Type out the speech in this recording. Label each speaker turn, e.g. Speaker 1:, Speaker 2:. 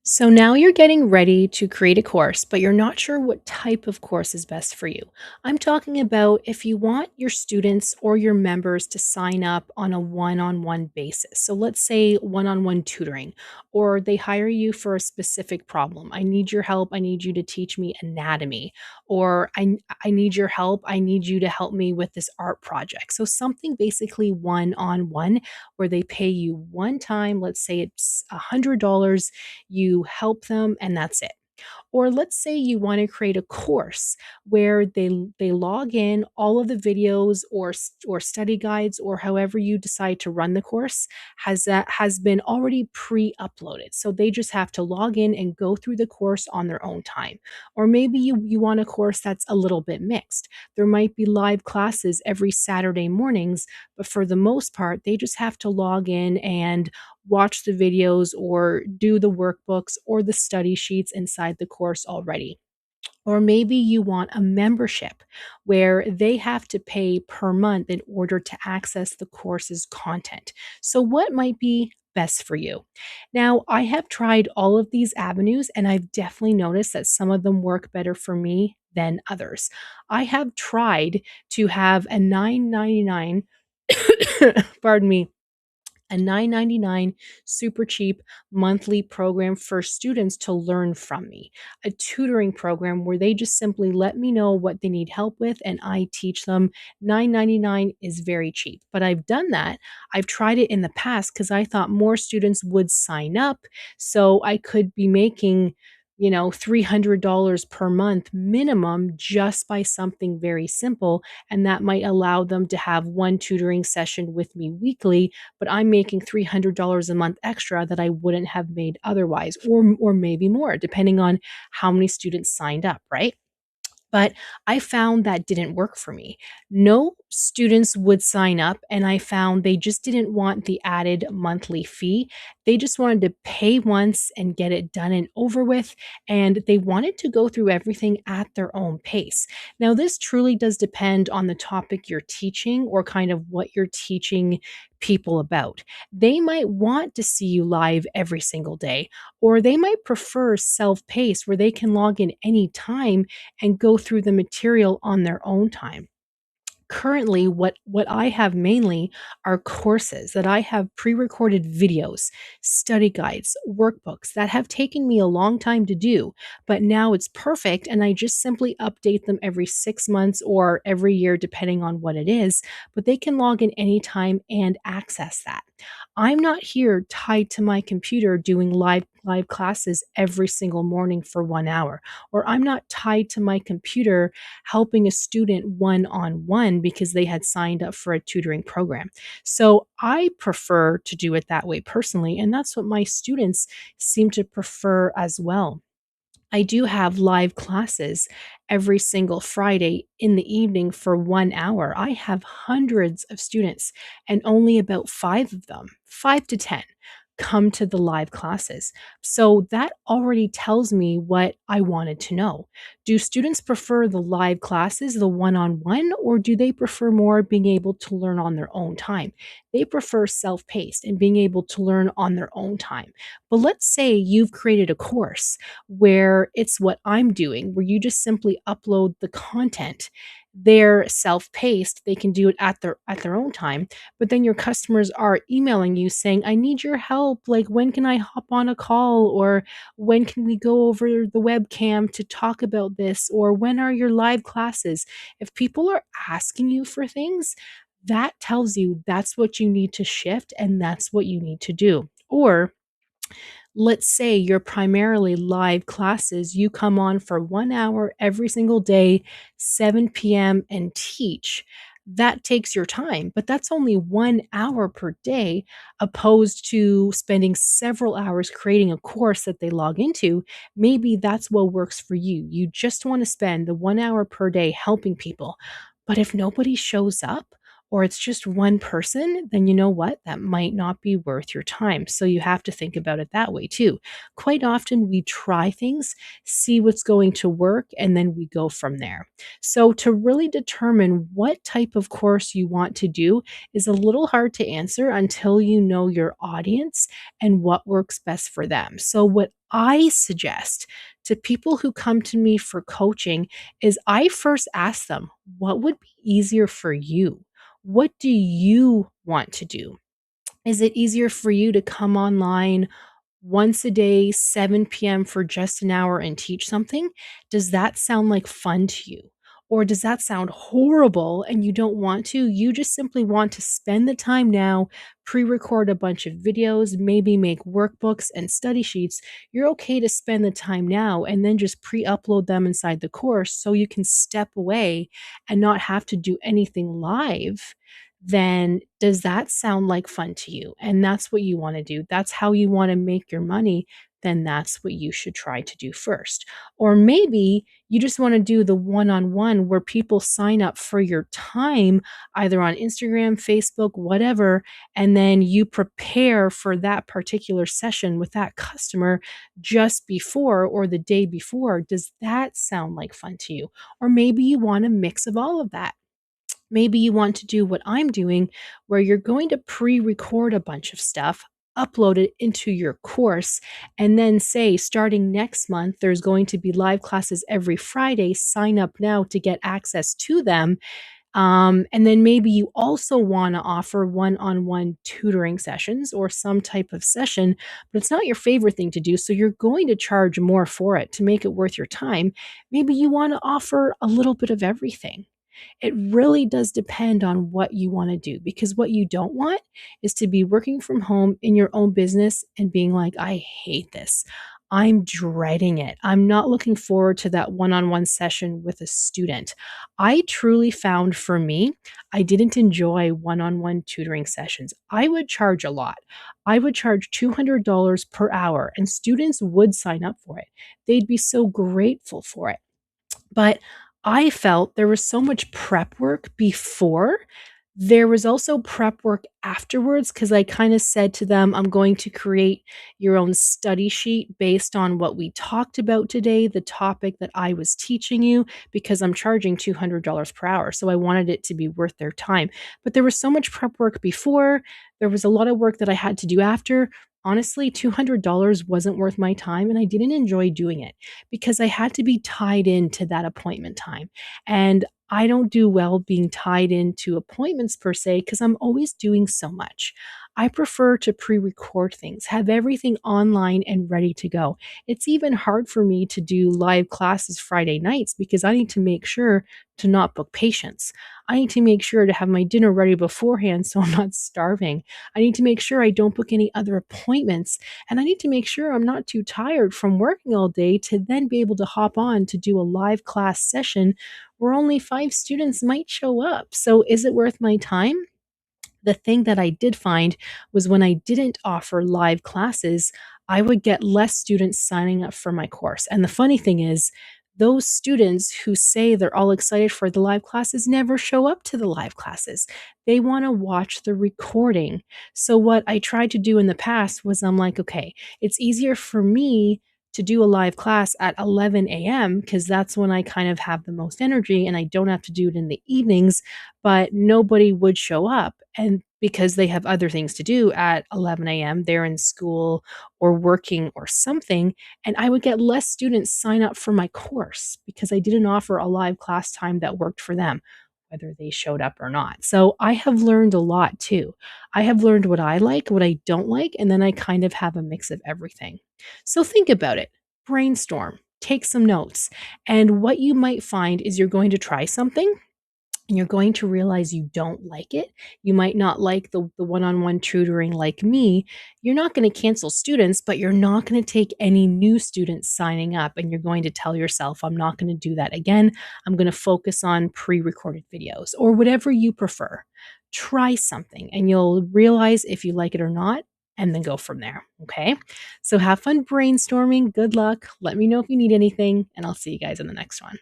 Speaker 1: So now you're getting ready to create a course, but you're not sure what type of course is best for you. I'm talking about if you want your students or your members to sign up on a one on one basis. So let's say one on one tutoring, or they hire you for a specific problem. I need your help. I need you to teach me anatomy, or I need your help. I need you to help me with this art project. So something basically one on one where they pay you one time. Let's say it's $100, you help them, and that's it. Or let's say you want to create a course where they log in all of the videos or study guides or however you decide to run the course has been already pre-uploaded. So they just have to log in and go through the course on their own time. Or maybe you want a course that's a little bit mixed. There might be live classes every Saturday mornings, but for the most part, they just have to log in and watch the videos or do the workbooks or the study sheets inside the course already. Or maybe you want a membership where they have to pay per month in order to access the course's content. So, what might be best for you? Now, I have tried all of these avenues and I've definitely noticed that some of them work better for me than others. I have tried to have a 9.99 pardon me, a 9.99 super cheap monthly program for students to learn from me, a tutoring program where they just simply let me know what they need help with and I teach them. 9.99 is very cheap, but I've done that. I've tried it in the past because I thought more students would sign up so I could be making $300 per month minimum just by something very simple, and that might allow them to have one tutoring session with me weekly, but I'm making $300 a month extra that I wouldn't have made otherwise, or maybe more, depending on how many students signed up, right? But I found that didn't work for me. No students would sign up, and I found they just didn't want the added monthly fee. They just wanted to pay once and get it done and over with, and they wanted to go through everything at their own pace. Now, this truly does depend on the topic you're teaching or kind of what you're teaching people about. They might want to see you live every single day, or they might prefer self paced where they can log in anytime and go through the material on their own time. Currently, what I have mainly are courses that I have pre-recorded videos, study guides, workbooks that have taken me a long time to do, but now it's perfect and I just simply update them every 6 months or every year depending on what it is, but they can log in anytime and access that. I'm not here tied to my computer doing live classes every single morning for 1 hour, or I'm not tied to my computer helping a student one on one because they had signed up for a tutoring program. So I prefer to do it that way personally. And that's what my students seem to prefer as well. I do have live classes every single Friday in the evening for 1 hour. I have hundreds of students, and only about 5 of them, 5 to 10, come to the live classes. So that already tells me what I wanted to know. Do students prefer the live classes, the one on one, or do they prefer more being able to learn on their own time? They prefer self paced and being able to learn on their own time. But let's say you've created a course where it's what I'm doing, where you just simply upload the content. They're self-paced, they can do it at their own time, but then your customers are emailing you saying, "I need your help. Like, when can I hop on a call?" Or "When can we go over the webcam to talk about this?" Or "When are your live classes?" If people are asking you for things, that tells you that's what you need to shift and that's what you need to do. Or let's say you're primarily live classes, you come on for 1 hour every single day, 7 p.m., and teach. That takes your time, but that's only 1 hour per day, opposed to spending several hours creating a course that they log into. Maybe that's what works for you. You just want to spend the 1 hour per day helping people. But if nobody shows up, or it's just one person, then you know what? That might not be worth your time. So you have to think about it that way too. Quite often we try things, see what's going to work, and then we go from there. So to really determine what type of course you want to do is a little hard to answer until you know your audience and what works best for them. So what I suggest to people who come to me for coaching is I first ask them, what would be easier for you? What do you want to do? Is it easier for you to come online once a day, 7 p.m. for just an hour and teach something? Does that sound like fun to you? Or does that sound horrible and you don't want to? You just simply want to spend the time now, pre record a bunch of videos, maybe make workbooks and study sheets. You're okay to spend the time now and then just pre upload them inside the course so you can step away and not have to do anything live. Then does that sound like fun to you? And that's what you want to do. That's how you want to make your money. Then that's what you should try to do first. Or maybe you just want to do the one on one where people sign up for your time, either on Instagram, Facebook, whatever, and then you prepare for that particular session with that customer just before or the day before. Does that sound like fun to you? Or maybe you want a mix of all of that. Maybe you want to do what I'm doing, where you're going to pre record a bunch of stuff, upload it into your course, and then say, starting next month, there's going to be live classes every Friday. Sign up now to get access to them. And then maybe you also want to offer one on one tutoring sessions or some type of session, but it's not your favorite thing to do. So you're going to charge more for it to make it worth your time. Maybe you want to offer a little bit of everything. It really does depend on what you want to do, because what you don't want is to be working from home in your own business and being like, I hate this. I'm dreading it. I'm not looking forward to that one on one session with a student. I truly found for me, I didn't enjoy one on one tutoring sessions. I would charge a lot. I would charge $200 per hour, and students would sign up for it. They'd be so grateful for it. But I felt there was so much prep work before. There was also prep work afterwards because I kind of said to them, I'm going to create your own study sheet based on what we talked about today, the topic that I was teaching you, because I'm charging $200 per hour. So I wanted it to be worth their time. But there was so much prep work before. There was a lot of work that I had to do after. Honestly, $200 wasn't worth my time, and I didn't enjoy doing it because I had to be tied into that appointment time. And I don't do well being tied into appointments per se because I'm always doing so much. I prefer to pre record things, have everything online and ready to go. It's even hard for me to do live classes Friday nights because I need to make sure to not book patients. I need to make sure to have my dinner ready beforehand so I'm not starving. I need to make sure I don't book any other appointments. And I need to make sure I'm not too tired from working all day to then be able to hop on to do a live class session where only 5 students might show up. So is it worth my time? The thing that I did find was when I didn't offer live classes, I would get less students signing up for my course. And the funny thing is, those students who say they're all excited for the live classes never show up to the live classes. They want to watch the recording. So, what I tried to do in the past was I'm like, okay, it's easier for me to do a live class at 11 a.m. because that's when I kind of have the most energy and I don't have to do it in the evenings, but nobody would show up. And because they have other things to do at 11 a.m., they're in school or working or something. And I would get less students sign up for my course because I didn't offer a live class time that worked for them, whether they showed up or not. So I have learned a lot too. I have learned what I like, what I don't like, and then I kind of have a mix of everything. So think about it, brainstorm, take some notes. And what you might find is you're going to try something and you're going to realize you don't like it. You might not like the one-on-one tutoring like me. You're not going to cancel students, but you're not going to take any new students signing up. And you're going to tell yourself, I'm not going to do that again. I'm going to focus on pre-recorded videos or whatever you prefer. Try something and you'll realize if you like it or not, and then go from there. Okay. So have fun brainstorming. Good luck. Let me know if you need anything, and I'll see you guys in the next one.